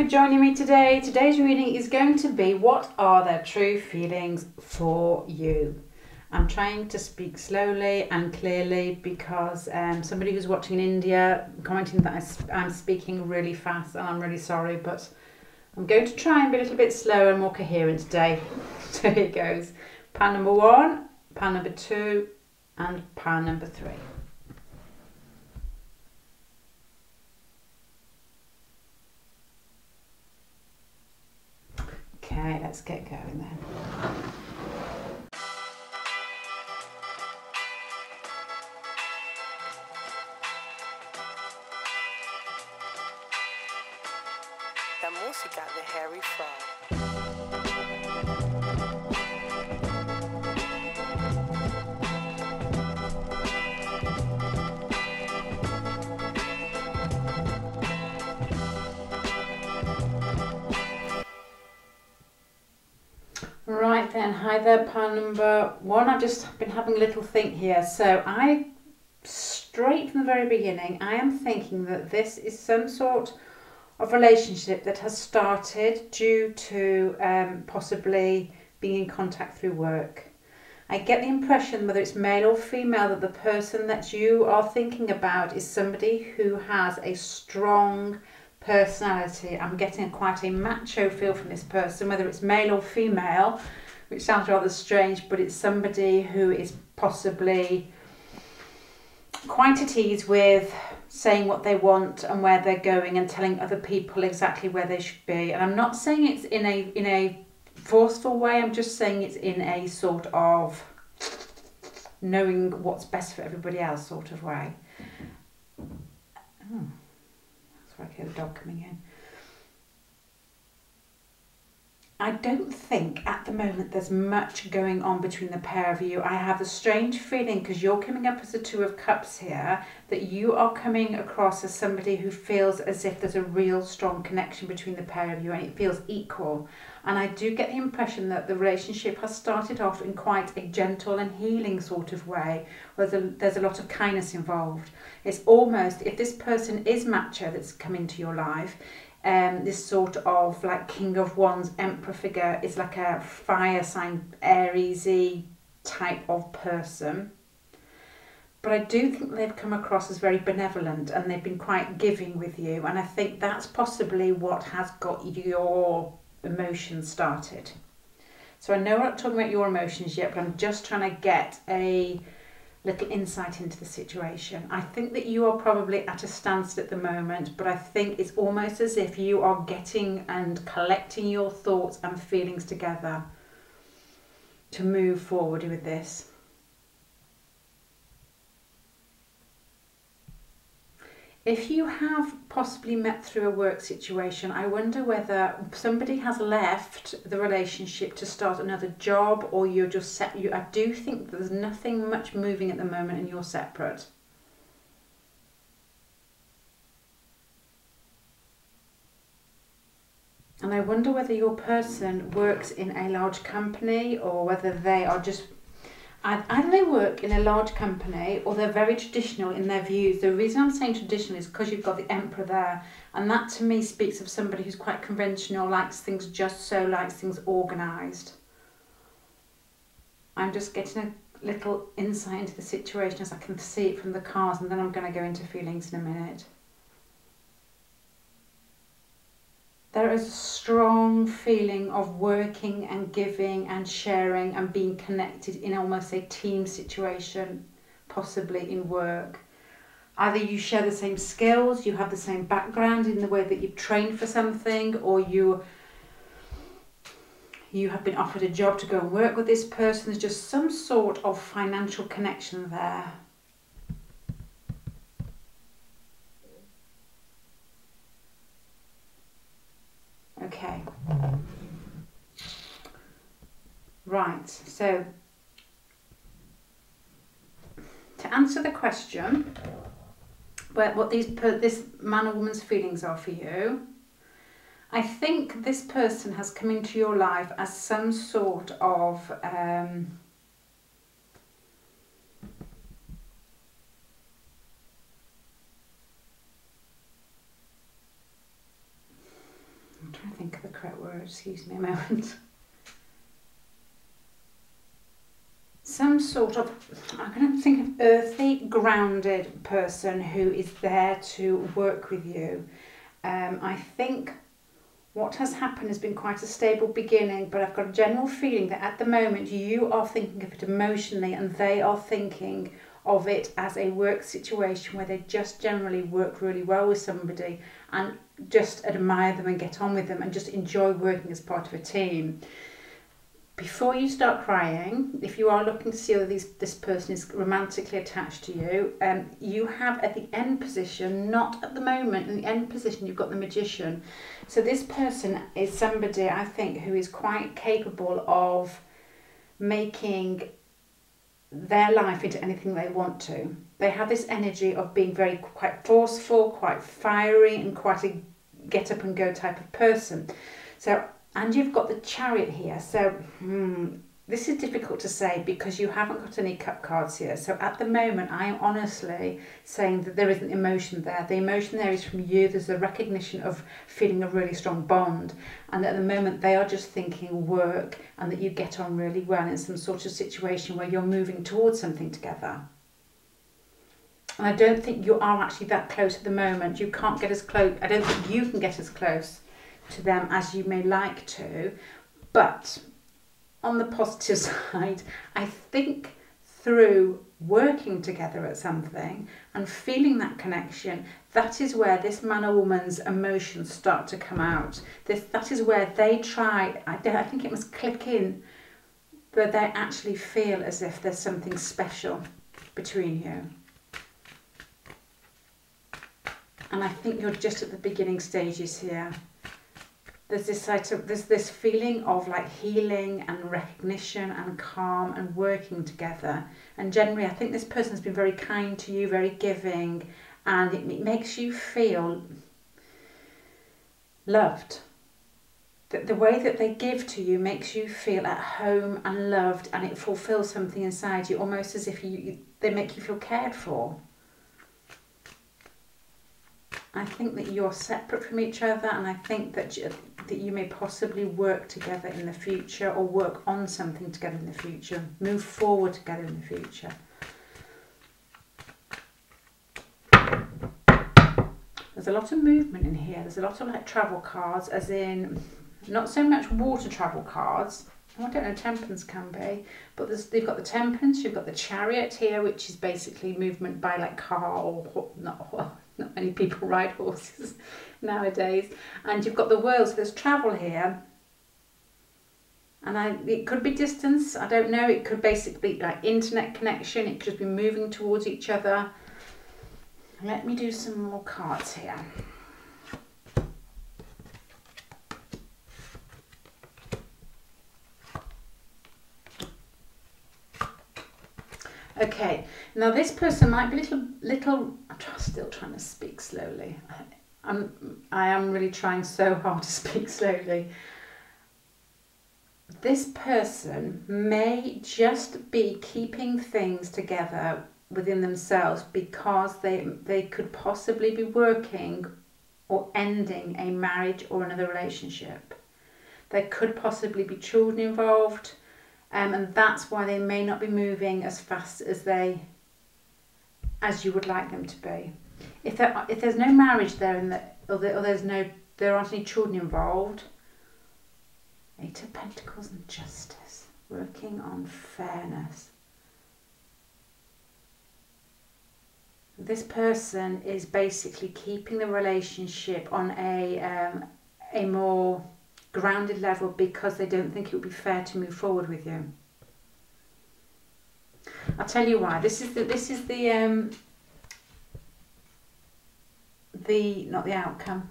for joining me today. Today's reading is going to be what are their true feelings for you. I'm trying to speak slowly and clearly because somebody who's watching in India commenting that I'm speaking really fast, and I'm really sorry, but I'm going to try and be a little bit slower and more coherent today. So here goes. Pile number 1, pile number 2 and pile number 3. Okay, let's get going then. La música de Harry Fraud. Right then, hi there, pile number 1. I've just been having a little think here. So straight from the very beginning, I am thinking that this is some sort of relationship that has started due to possibly being in contact through work. I get the impression, whether it's male or female, that the person that you are thinking about is somebody who has a strong personality. I'm getting quite a macho feel from this person, whether it's male or female, which sounds rather strange, but it's somebody who is possibly quite at ease with saying what they want and where they're going and telling other people exactly where they should be. And I'm not saying it's in a forceful way, I'm just saying it's in a sort of knowing what's best for everybody else sort of way. Oh. I hear the dog coming in. I don't think at the moment there's much going on between the pair of you. I have a strange feeling, because you're coming up as the 2 of Cups here, that you are coming across as somebody who feels as if there's a real strong connection between the pair of you and it feels equal. And I do get the impression that the relationship has started off in quite a gentle and healing sort of way, where there's a lot of kindness involved. It's almost, if this person is macho that's come into your life, this sort of like King of Wands Emperor figure is like a fire sign, Aries-y type of person. But I do think they've come across as very benevolent and they've been quite giving with you. And I think that's possibly what has got your emotions started. So I know we're not talking about your emotions yet, but I'm just trying to get a little insight into the situation. I think that you are probably at a standstill at the moment, but I think it's almost as if you are getting and collecting your thoughts and feelings together to move forward with this. If you have possibly met through a work situation, I wonder whether somebody has left the relationship to start another job, or you're just set. I do think there's nothing much moving at the moment and you're separate. And I wonder whether your person works in a large company, or whether they are just... Either they work in a large company or they're very traditional in their views. The reason I'm saying traditional is because you've got the Emperor there, and that to me speaks of somebody who's quite conventional, likes things just so, likes things organised. I'm just getting a little insight into the situation as I can see it from the cards, and then I'm going to go into feelings in a minute. There is a strong feeling of working and giving and sharing and being connected in almost a team situation, possibly in work. Either you share the same skills, you have the same background in the way that you've trained for something, or you have been offered a job to go and work with this person. There's just some sort of financial connection there. Okay, right, so to answer the question, what this man or woman's feelings are for you, I think this person has come into your life as some sort of I'm trying to think of the correct word, excuse me a moment. Some sort of, I'm going to think of earthy, grounded person who is there to work with you. I think what has happened has been quite a stable beginning, but I've got a general feeling that at the moment you are thinking of it emotionally and they are thinking of it as a work situation where they just generally work really well with somebody and just admire them and get on with them and just enjoy working as part of a team. Before you start crying, if you are looking to see whether this person is romantically attached to you, you have at the end position, not at the moment, in the end position you've got the Magician. So this person is somebody, I think, who is quite capable of making their life into anything they want to. They have this energy of being quite forceful, quite fiery, and quite a get up and go type of person. So, and you've got the Chariot here. So this is difficult to say because you haven't got any cup cards here. So at the moment, I am honestly saying that there isn't emotion there. The emotion there is from you. There's a recognition of feeling a really strong bond. And at the moment, they are just thinking work and that you get on really well in some sort of situation where you're moving towards something together. And I don't think you are actually that close at the moment. You can't get as close. I don't think you can get as close to them as you may like to. But on the positive side, I think through working together at something and feeling that connection, that is where this man or woman's emotions start to come out. That is where they try, I think it must click in, that they actually feel as if there's something special between you. And I think you're just at the beginning stages here. There's this feeling of like healing and recognition and calm and working together. And generally, I think this person's been very kind to you, very giving, and it makes you feel loved. The way that they give to you makes you feel at home and loved, and it fulfills something inside you, almost as if they make you feel cared for. I think that you're separate from each other, and I think that you may possibly work together in the future or work on something together in the future, move forward together in the future. There's a lot of movement in here. There's a lot of like travel cards, as in not so much water travel cards. I don't know, Temperance can be, but they've got the Temperance, you've got the Chariot here, which is basically movement by like car or not many people ride horses nowadays, and you've got the World, so there's travel here, and it could be distance, I don't know, it could basically be like internet connection, it could just be moving towards each other. Let me do some more cards here. Okay, now this person might be little. I'm still trying to speak slowly. I am really trying so hard to speak slowly. This person may just be keeping things together within themselves because they could possibly be working or ending a marriage or another relationship. There could possibly be children involved. And that's why they may not be moving as fast as you would like them to be. If there's no marriage there or there aren't any children involved, Eight of Pentacles and Justice, working on fairness. This person is basically keeping the relationship on a more grounded level because they don't think it would be fair to move forward with you. I'll tell you why. This is not the outcome.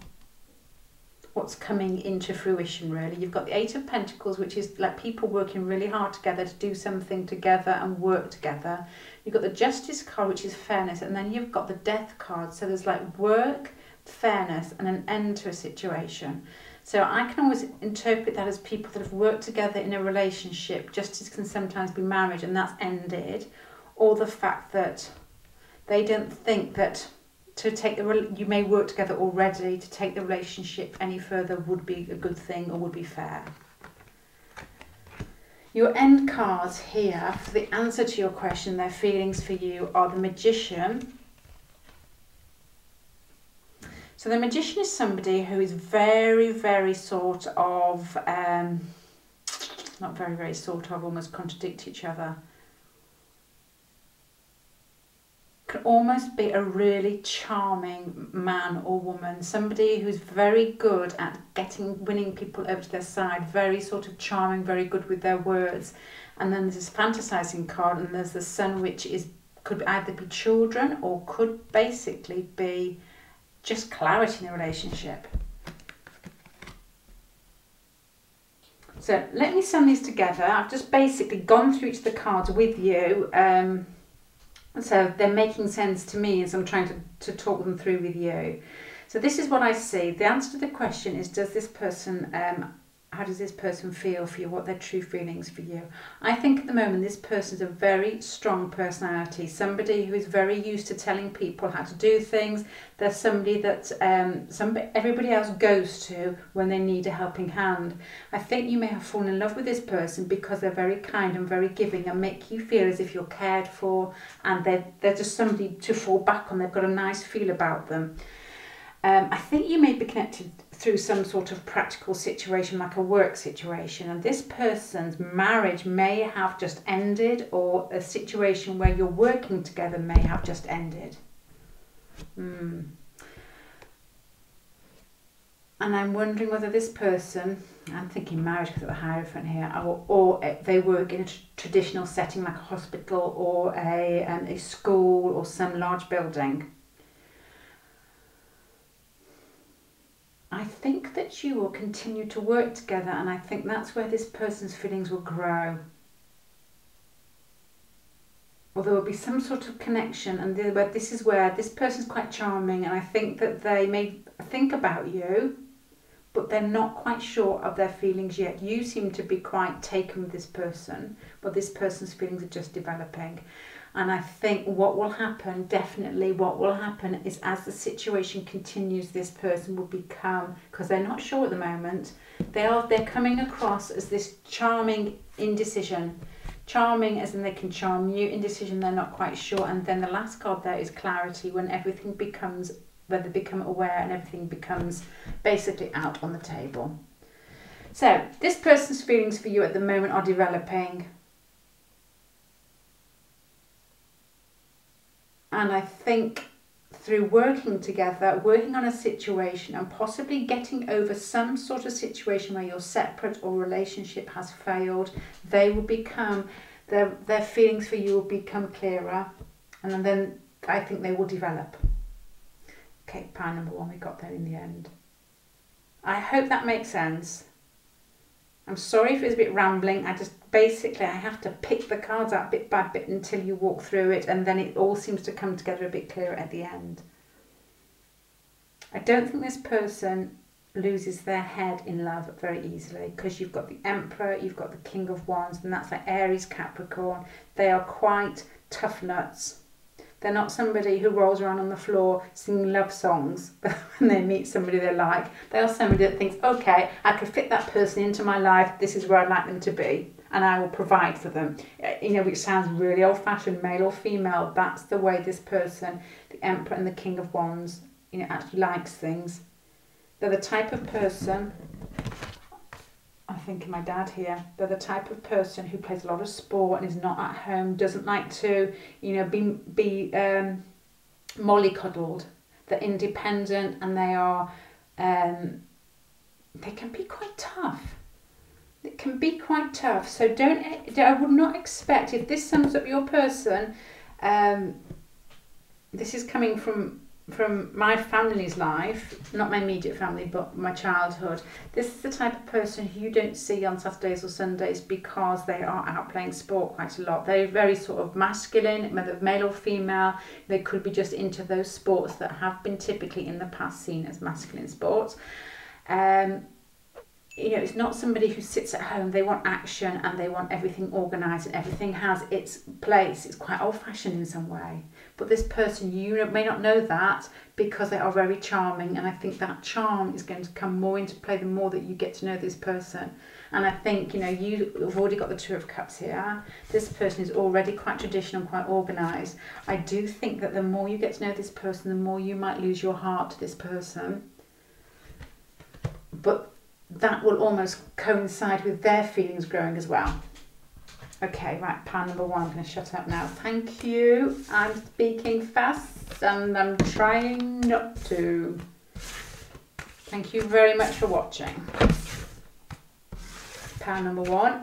What's coming into fruition, really. You've got the Eight of Pentacles, which is like people working really hard together to do something together and work together. You've got the Justice card, which is fairness, and then you've got the Death card. So there's like work, fairness, and an end to a situation. So I can always interpret that as people that have worked together in a relationship. Justice can sometimes be marriage and that's ended, or the fact that they don't think that to take you may work together already. To take the relationship any further would be a good thing or would be fair. Your end cards here for the answer to your question, their feelings for you, are the Magician. So the Magician is somebody who is very, very sort of, not very, very sort of, almost contradict each other. Can almost be a really charming man or woman, somebody who's very good at winning people over to their side, very sort of charming, very good with their words. And then there's this fantasizing card, and there's the Sun, which could either be children or could basically be just clarity in the relationship. So let me sum these together. I've just basically gone through each of the cards with you. So they're making sense to me as I'm trying to talk them through with you. So this is what I see. The answer to the question is, does this person, how does this person feel for you? What are their true feelings for you? I think at the moment this person is a very strong personality, somebody who is very used to telling people how to do things. They're somebody that everybody else goes to when they need a helping hand. I think you may have fallen in love with this person because they're very kind and very giving and make you feel as if you're cared for, and they're just somebody to fall back on. They've got a nice feel about them. I think you may be connected through some sort of practical situation, like a work situation, and this person's marriage may have just ended, or a situation where you're working together may have just ended. And I'm wondering whether this person, I'm thinking marriage because of the Hierophant here, or they work in a traditional setting like a hospital or a school or some large building. I think that you will continue to work together, and I think that's where this person's feelings will grow. Or there will be some sort of connection, and this is where this person's quite charming, and I think that they may think about you, but they're not quite sure of their feelings yet. You seem to be quite taken with this person, but this person's feelings are just developing. And I think what will happen, definitely what will happen, is as the situation continues, this person will become, because they're not sure at the moment, they're coming across as this charming indecision. Charming as in they can charm you, indecision they're not quite sure. And then the last card there is clarity, when everything becomes, when they become aware and everything becomes basically out on the table. So this person's feelings for you at the moment are developing. And I think through working together, working on a situation and possibly getting over some sort of situation where you're separate or relationship has failed, they will become, their feelings for you will become clearer, and then I think they will develop. Okay, pile number 1, we got there in the end. I hope that makes sense. I'm sorry if it's a bit rambling. I have to pick the cards out bit by bit until you walk through it, and then it all seems to come together a bit clearer at the end. I don't think this person loses their head in love very easily, because you've got the Emperor, you've got the King of Wands, and that's like Aries, Capricorn. They are quite tough nuts. They're not somebody who rolls around on the floor singing love songs when they meet somebody they like. They are somebody that thinks, okay, I could fit that person into my life. This is where I'd like them to be, and I will provide for them. You know, which sounds really old-fashioned, male or female. That's the way this person, the Emperor and the King of Wands, you know, actually likes things. They're the type of person, I'm thinking my dad here, they're the type of person who plays a lot of sport and is not at home, doesn't like to, you know, be mollycoddled. They're independent, and they are, they can be quite tough. It can be quite tough. So I would not expect, if this sums up your person, this is coming from my family's life, not my immediate family, but my childhood. This is the type of person who you don't see on Saturdays or Sundays, because they are out playing sport quite a lot. They're very sort of masculine, whether male or female. They could be just into those sports that have been typically in the past seen as masculine sports. you know, it's not somebody who sits at home. They want action and they want everything organised and everything has its place. It's quite old-fashioned in some way. But this person, you may not know that because they are very charming, and I think that charm is going to come more into play the more that you get to know this person. And I think, you know, you've already got the Two of Cups here. This person is already quite traditional, quite organised. I do think that the more you get to know this person, the more you might lose your heart to this person. But that will almost coincide with their feelings growing as well. Okay, right, pile number one. I'm going to shut up now. Thank you. I'm speaking fast and I'm trying not to. Thank you very much for watching. Pile number one.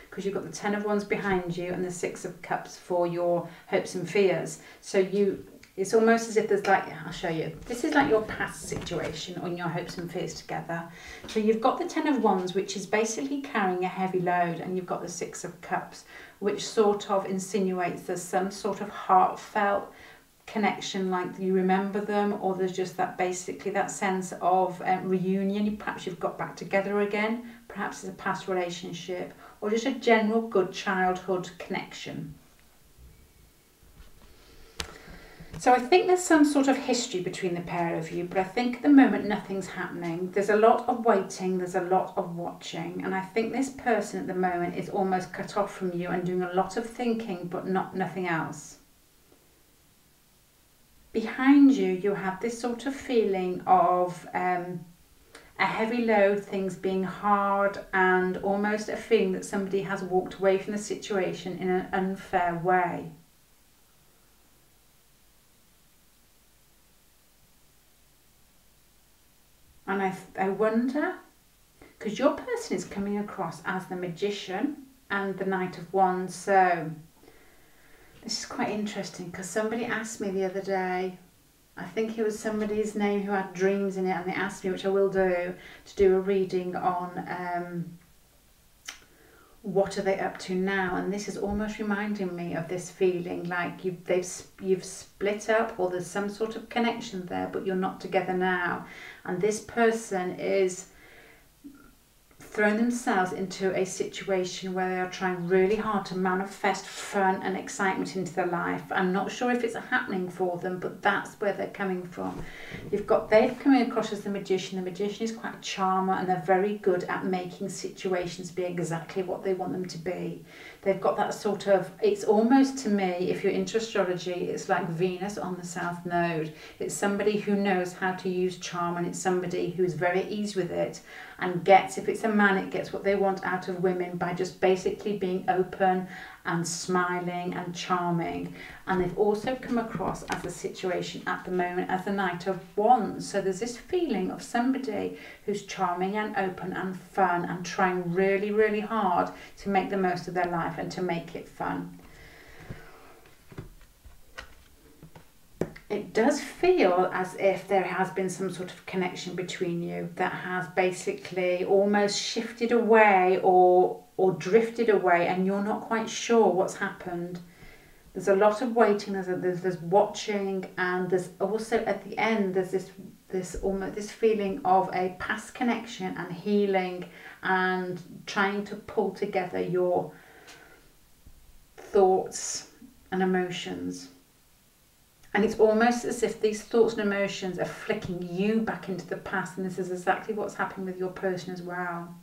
Because you've got the Ten of Wands behind you and the Six of Cups for your hopes and fears. So it's almost as if there's like, I'll show you. This is like your past situation on your hopes and fears together. So you've got the Ten of Wands, which is basically carrying a heavy load, and you've got the Six of Cups, which sort of insinuates there's some sort of heartfelt connection, like you remember them, or there's just that basically that sense of reunion. Perhaps you've got back together again, perhaps it's a past relationship, or just a general good childhood connection. So I think there's some sort of history between the pair of you, but I think at the moment nothing's happening. There's a lot of waiting, there's a lot of watching, and I think this person at the moment is almost cut off from you and doing a lot of thinking, but nothing else. Behind you, you have this sort of feeling of a heavy load, things being hard, and almost a feeling that somebody has walked away from the situation in an unfair way. And I wonder, because your person is coming across as the Magician and the Knight of Wands, so this is quite interesting, because somebody asked me the other day, I think it was somebody's name who had dreams in it, and they asked me, which I will do, to do a reading on what are they up to now. And this is almost reminding me of this feeling like you've split up, or there's some sort of connection there, but you're not together now. And this person is throwing themselves into a situation where they are trying really hard to manifest fun and excitement into their life. I'm not sure if it's happening for them, but that's where they're coming from. They've come across as the magician. The magician is quite a charmer, and they're very good at making situations be exactly what they want them to be. They've got that sort of, it's almost, to me, if you're into astrology, it's like Venus on the South Node. It's somebody who knows how to use charm, and it's somebody who's very easy with it, and gets, if it's a man, it gets what they want out of women by just basically being open and smiling and charming. And they've also come across as a situation at the moment as the Knight of Wands. So there's this feeling of somebody who's charming and open and fun and trying really, really hard to make the most of their life and to make it fun. It does feel as if there has been some sort of connection between you that has basically almost shifted away or drifted away, and you're not quite sure what's happened. There's a lot of waiting, there's watching, and there's also at the end there's this feeling of a past connection and healing and trying to pull together your thoughts and emotions. And it's almost as if these thoughts and emotions are flicking you back into the past, and this is exactly what's happening with your person as well.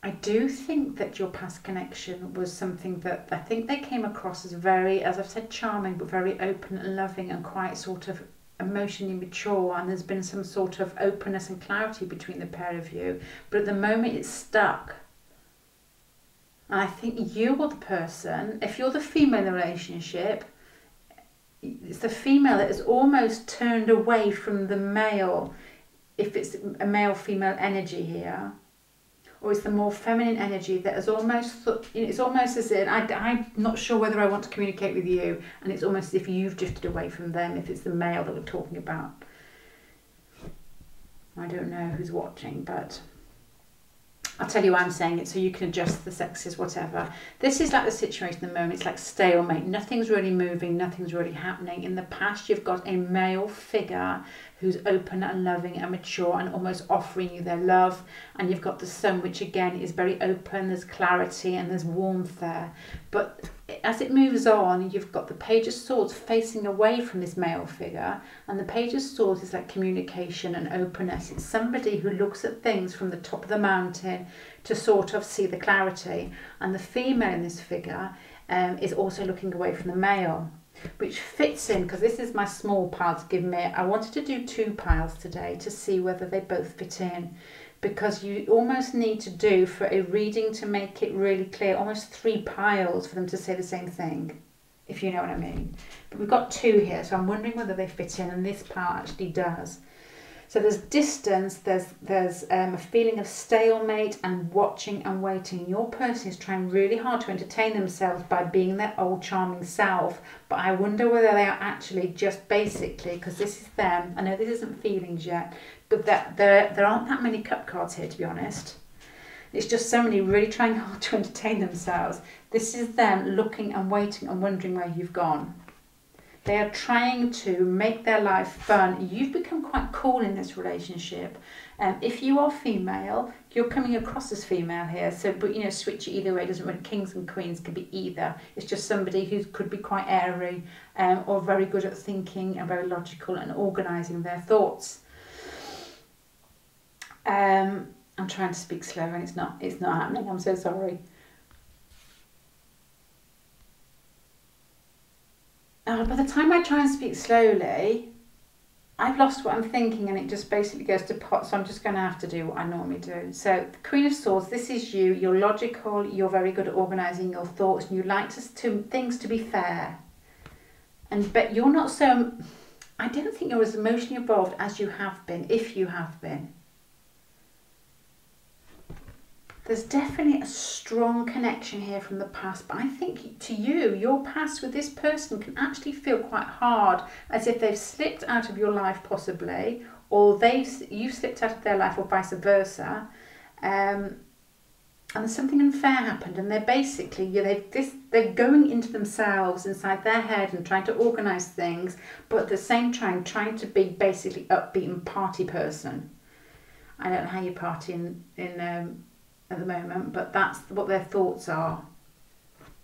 I do think that your past connection was something that I think they came across as very, as I've said, charming, but very open and loving and quite sort of emotionally mature, and there's been some sort of openness and clarity between the pair of you. But at the moment it's stuck. And I think you are the person, if you're the female in the relationship, it's the female that has almost turned away from the male, if it's a male-female energy here, or it's the more feminine energy that has almost, it's almost as if, I'm not sure whether I want to communicate with you, and it's almost as if you've drifted away from them, if it's the male that we're talking about. I don't know who's watching, but I'll tell you why I'm saying it, so you can adjust the sexes, whatever. This is like the situation at the moment. It's like stalemate. Nothing's really moving. Nothing's really happening. In the past, you've got a male figure who's open and loving and mature and almost offering you their love. And you've got the sun, which again is very open. There's clarity and there's warmth there. But as it moves on, you've got the Page of Swords facing away from this male figure, and the Page of Swords is like communication and openness. It's somebody who looks at things from the top of the mountain to sort of see the clarity, and the female in this figure is also looking away from the male, which fits in, because this is my small pile to give me. I wanted to do 2 piles today to see whether they both fit in, because you almost need to do, for a reading to make it really clear, almost 3 piles for them to say the same thing, if you know what I mean. But we've got 2 here, so I'm wondering whether they fit in, and this pile actually does. So there's distance, there's a feeling of stalemate and watching and waiting. Your person is trying really hard to entertain themselves by being their old charming self, but I wonder whether they are actually just basically, because this is them, I know this isn't feelings yet, but that there aren't that many cup cards here, to be honest. It's just somebody really trying hard to entertain themselves. This is them looking and waiting and wondering where you've gone. They are trying to make their life fun. You've become quite cool in this relationship. If you are female, you're coming across as female here. So, but you know, switch it either way. It doesn't really, kings and queens could be either. It's just somebody who could be quite airy, or very good at thinking and very logical and organising their thoughts. I'm trying to speak slow and it's not happening. I'm so sorry. By the time I try and speak slowly, I've lost what I'm thinking, and it just basically goes to pot, so I'm just going to have to do what I normally do. So, the Queen of Swords, this is you. You're logical, you're very good at organising your thoughts, and you like things to be fair. But you're not so, I don't think you're as emotionally involved as you have been, if you have been. There's definitely a strong connection here from the past, but I think to you, your past with this person can actually feel quite hard, as if they've slipped out of your life possibly, or you've slipped out of their life, or vice versa. And there's something unfair happened, and they're basically, they're going into themselves inside their head and trying to organise things, but at the same time trying to be basically upbeat and party person. I don't know how you party in at the moment, but that's what their thoughts are.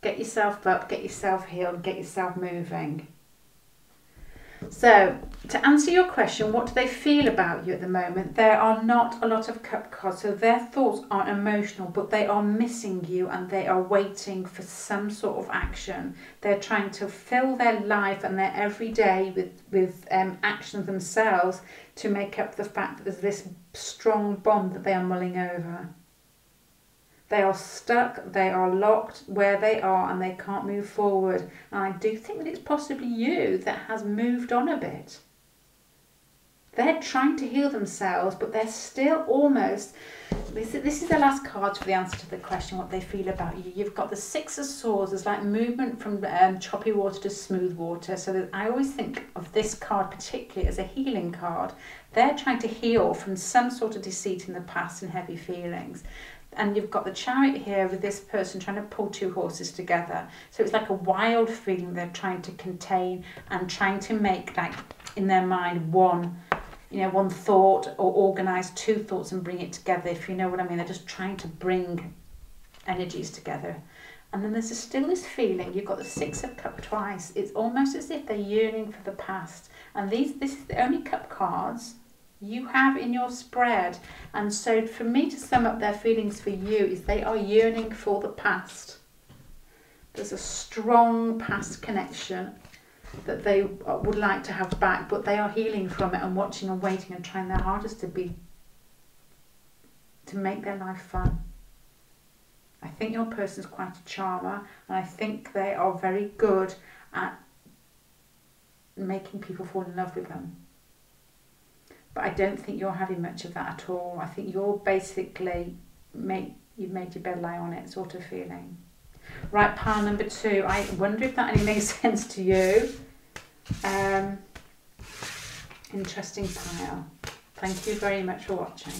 Get yourself up, get yourself healed, get yourself moving. So, to answer your question, what do they feel about you at the moment? There are not a lot of cup cards, so their thoughts aren't emotional, but they are missing you and they are waiting for some sort of action. They're trying to fill their life and their everyday with action themselves to make up the fact that there's this strong bond that they are mulling over. They are stuck, they are locked where they are, and they can't move forward. And I do think that it's possibly you that has moved on a bit. They're trying to heal themselves, but they're still almost... This is the last card for the answer to the question, what they feel about you. You've got the Six of Swords. There's like movement from choppy water to smooth water. So I always think of this card particularly as a healing card. They're trying to heal from some sort of deceit in the past and heavy feelings. And you've got the Chariot here with this person trying to pull two horses together. So it's like a wild feeling they're trying to contain and trying to make, like, in their mind, one thought, or organise two thoughts and bring it together, if you know what I mean. They're just trying to bring energies together. And then there's still this feeling, you've got the Six of Cups twice. It's almost as if they're yearning for the past. And this is the only cup cards you have in your spread. And so for me to sum up their feelings for you is they are yearning for the past. There's a strong past connection that they would like to have back, but they are healing from it and watching and waiting and trying their hardest to make their life fun. I think your person's quite a charmer, and I think they are very good at making people fall in love with them. But I don't think you're having much of that at all. I think you're basically, you've made your bed, lie on it sort of feeling. Right, pile number 2. I wonder if that only makes sense to you. Interesting pile. Thank you very much for watching.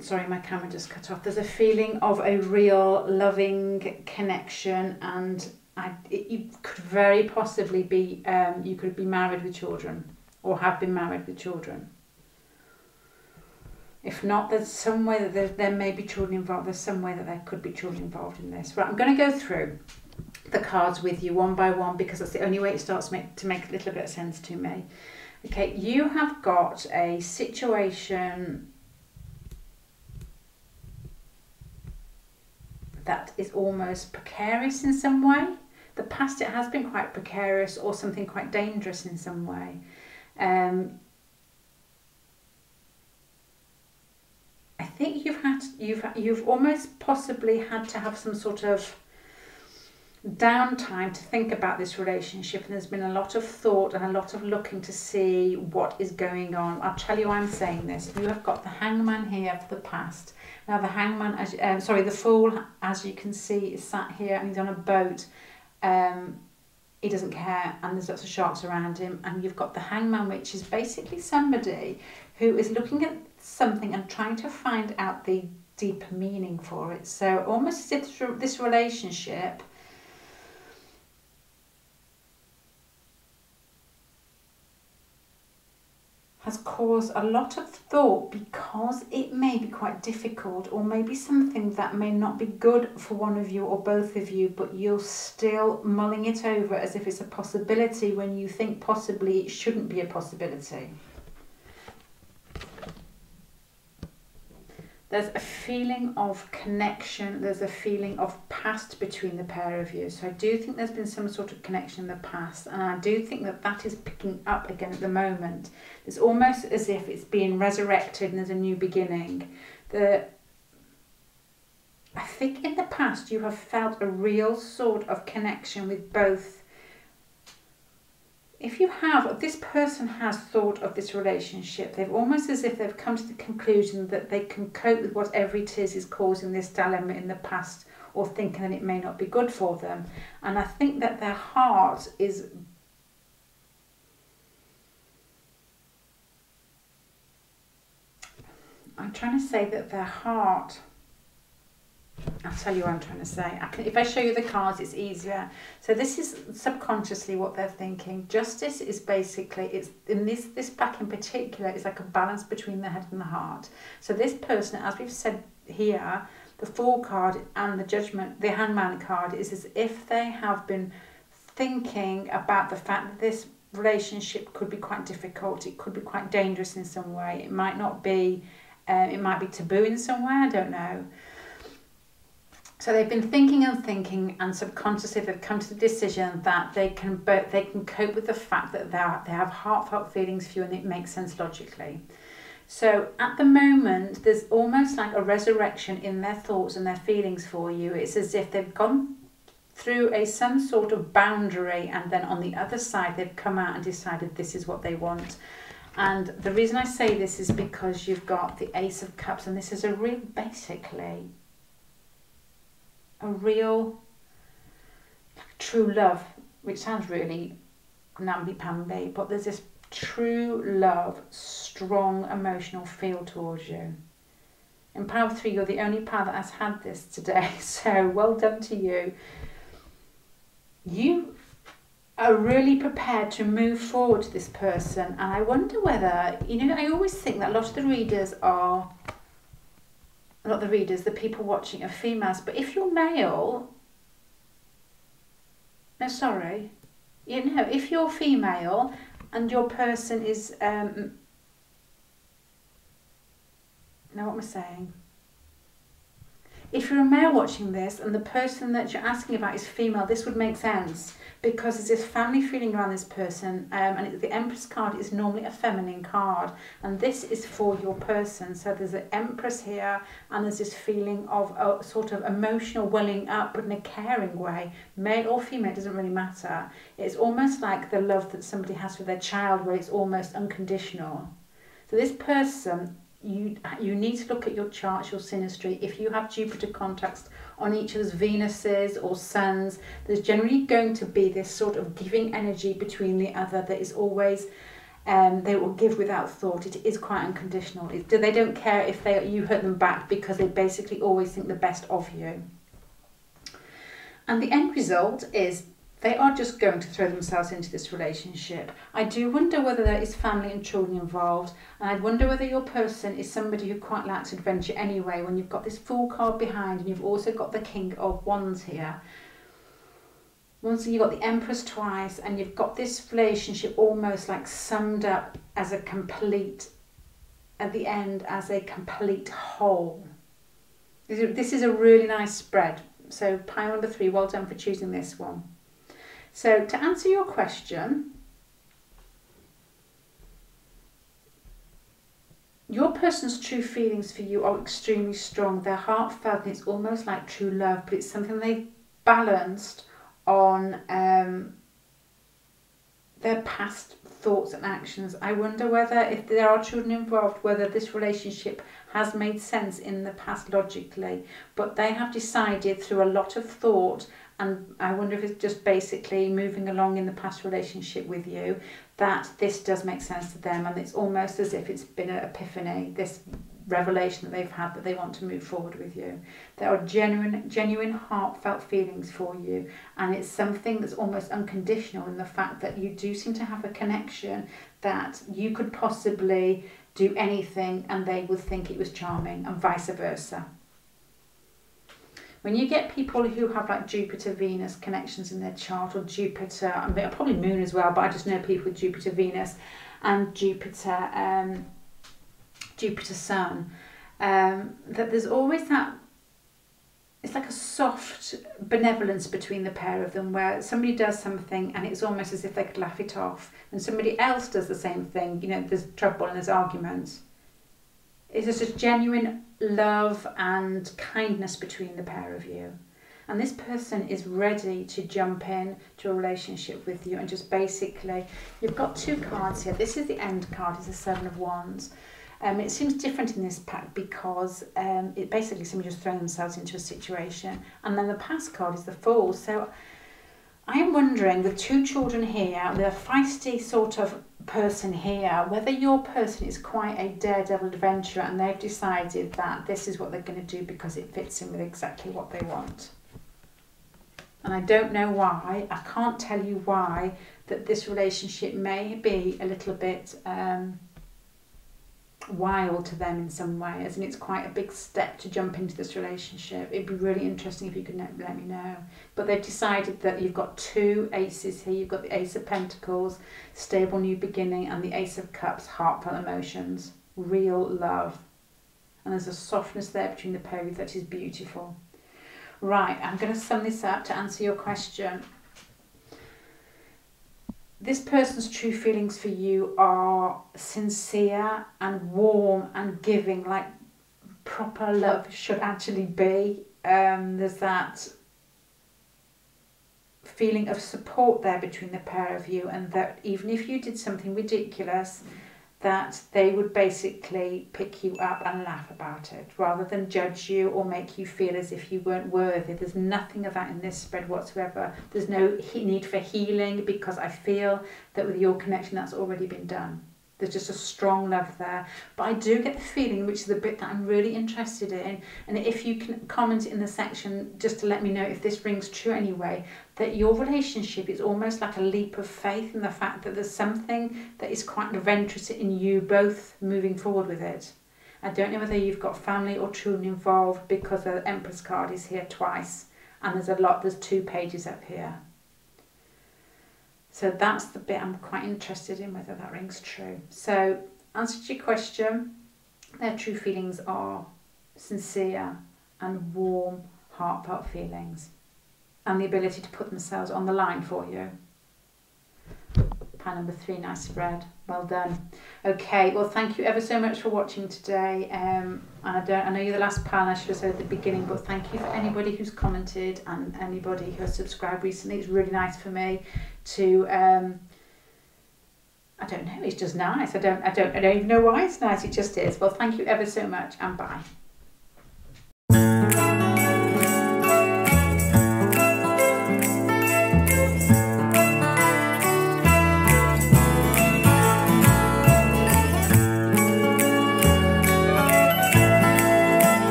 Sorry, my camera just cut off. There's a feeling of a real loving connection, and you could very possibly be, you could be married with children, or have been married with children. If not, there's some way that there may be children involved. There's some way that there could be children involved in this. Right, I'm going to go through the cards with you one by one, because that's the only way it starts to make a little bit of sense to me. Okay, you have got a situation that is almost precarious in some way. The past, it has been quite precarious, or something quite dangerous in some way. I think you've almost possibly had to have some sort of downtime to think about this relationship, and there's been a lot of thought and a lot of looking to see what is going on. I'll tell you why I'm saying this. You have got the Hangman here for the past. Now the Hangman, the Fool, as you can see, is sat here and he's on a boat. He doesn't care, and there's lots of sharks around him. And you've got the Hangman, which is basically somebody who is looking at something and trying to find out the deeper meaning for it. So almost as if this relationship has caused a lot of thought, because it may be quite difficult, or maybe something that may not be good for one of you or both of you, but you're still mulling it over as if it's a possibility when you think possibly it shouldn't be a possibility. There's a feeling of connection, there's a feeling of past between the pair of you. So I do think there's been some sort of connection in the past, and I do think that that is picking up again at the moment. It's almost as if it's being resurrected and there's a new beginning. I think in the past you have felt a real sort of connection with both. If you have, this person has thought of this relationship, they've almost as if they've come to the conclusion that they can cope with whatever it is causing this dilemma in the past, or thinking that it may not be good for them. And I think that their heart is I'm trying to say that their heart, I'll tell you what I'm trying to say. If I show you the cards, it's easier. So this is subconsciously what they're thinking. Justice is basically, it's in this pack in particular, is like a balance between the head and the heart. So this person, as we've said here, the Fool card and the Judgment, the Hangman card, is as if they have been thinking about the fact that this relationship could be quite difficult. It could be quite dangerous in some way. It might not be, it might be taboo in some way, I don't know. So they've been thinking, and subconsciously they've come to the decision that they can cope with the fact that they have heartfelt feelings for you, and it makes sense logically. So at the moment, there's almost like a resurrection in their thoughts and their feelings for you. It's as if they've gone through some sort of boundary, and then on the other side they've come out and decided this is what they want. And the reason I say this is because you've got the Ace of Cups, and this is a real, basically, a real true love, which sounds really namby-pamby, but there's this true love, strong emotional feel towards you. In Power 3, you're the only power that has had this today, so well done to you. You are really prepared to move forward to this person, and I wonder whether, I always think that a lot of the readers, the people watching are females, but if you're male, if you're female and your person is, what am I saying? If you're a male watching this and the person that you're asking about is female, this would make sense, because there's this family feeling around this person, and the Empress card is normally a feminine card, and this is for your person. So there's an Empress here, and there's this feeling of a sort of emotional welling up, but in a caring way. Male or female, it doesn't really matter. It's almost like the love that somebody has for their child, where it's almost unconditional. So this person, you need to look at your charts, your synastry. If you have Jupiter contacts on each other's Venuses or Suns, there's generally going to be this sort of giving energy between the other that is always, they will give without thought. It is quite unconditional. They don't care if you hurt them back, because they basically always think the best of you. And the end result is they are just going to throw themselves into this relationship. I do wonder whether there is family and children involved, and I wonder whether your person is somebody who quite likes adventure anyway, when you've got this Fool card behind and you've also got the King of Wands here. Once you've got the Empress twice, and you've got this relationship almost like summed up as a complete, at the end, as a complete whole. This is a really nice spread. So pile number 3, well done for choosing this one. So to answer your question, your person's true feelings for you are extremely strong. They're heartfelt, and it's almost like true love, but it's something they've balanced on their past thoughts and actions. I wonder whether, if there are children involved, whether this relationship has made sense in the past logically, but they have decided through a lot of thought, and I wonder if it's just basically moving along in the past relationship with you, that this does make sense to them, and it's almost as if it's been an epiphany, this revelation that they've had, that they want to move forward with you. There are genuine heartfelt feelings for you, and it's something that's almost unconditional in the fact that you do seem to have a connection, that you could possibly do anything and they would think it was charming, and vice versa. When you get people who have like Jupiter Venus connections in their chart, or Jupiter, I mean, probably Moon as well, but I just know people with Jupiter Venus and Jupiter Jupiter Sun, that there's always that, it's like a soft benevolence between the pair of them, where somebody does something and it's almost as if they could laugh it off, and somebody else does the same thing, there's trouble and there's arguments. Is just a genuine love and kindness between the pair of you. And this person is ready to jump in to a relationship with you and just basically, you've got 2 cards here. This is the end card, it's the 7 of Wands. It seems different in this pack because it basically somebody just throwing themselves into a situation. And then the past card is the Fool. So I'm wondering, with 2 children here, with a feisty sort of person here, whether your person is quite a daredevil adventurer and they've decided that this is what they're going to do because it fits in with exactly what they want. And I don't know why, I can't tell you why, that this relationship may be a little bit wild to them in some ways, and it's quite a big step to jump into this relationship. It'd be really interesting if you could let me know. But they've decided that you've got 2 aces here. You've got the Ace of Pentacles, stable new beginning, and the Ace of Cups, heartfelt emotions, real love. And there's a softness there between the pair of you that is beautiful. Right, I'm going to sum this up to answer your question. This person's true feelings for you are sincere and warm and giving, like proper love should actually be. There's that feeling of support there between the pair of you, and that even if you did something ridiculous, that they would basically pick you up and laugh about it rather than judge you or make you feel as if you weren't worthy. There's nothing of that in this spread whatsoever. There's no need for healing, because I feel that with your connection that's already been done. There's just a strong love there. But I do get the feeling, which is the bit that I'm really interested in, and if you can comment in the section just to let me know if this rings true anyway, that your relationship is almost like a leap of faith in the fact that there's something that is quite adventurous in you both moving forward with it. I don't know whether you've got family or children involved, because the Empress card is here twice, and there's 2 pages up here. So that's the bit I'm quite interested in, whether that rings true. So, answer to your question, their true feelings are sincere and warm, heartfelt feelings, and the ability to put themselves on the line for you. Pile number 3, nice spread. Well done. Okay, well, thank you ever so much for watching today. And I know you're the last pile, I should have said at the beginning, but thank you for anybody who's commented and anybody who has subscribed recently. It's really nice for me to I don't know, it's just nice. I don't even know why it's nice, it just is. Well, thank you ever so much, and bye.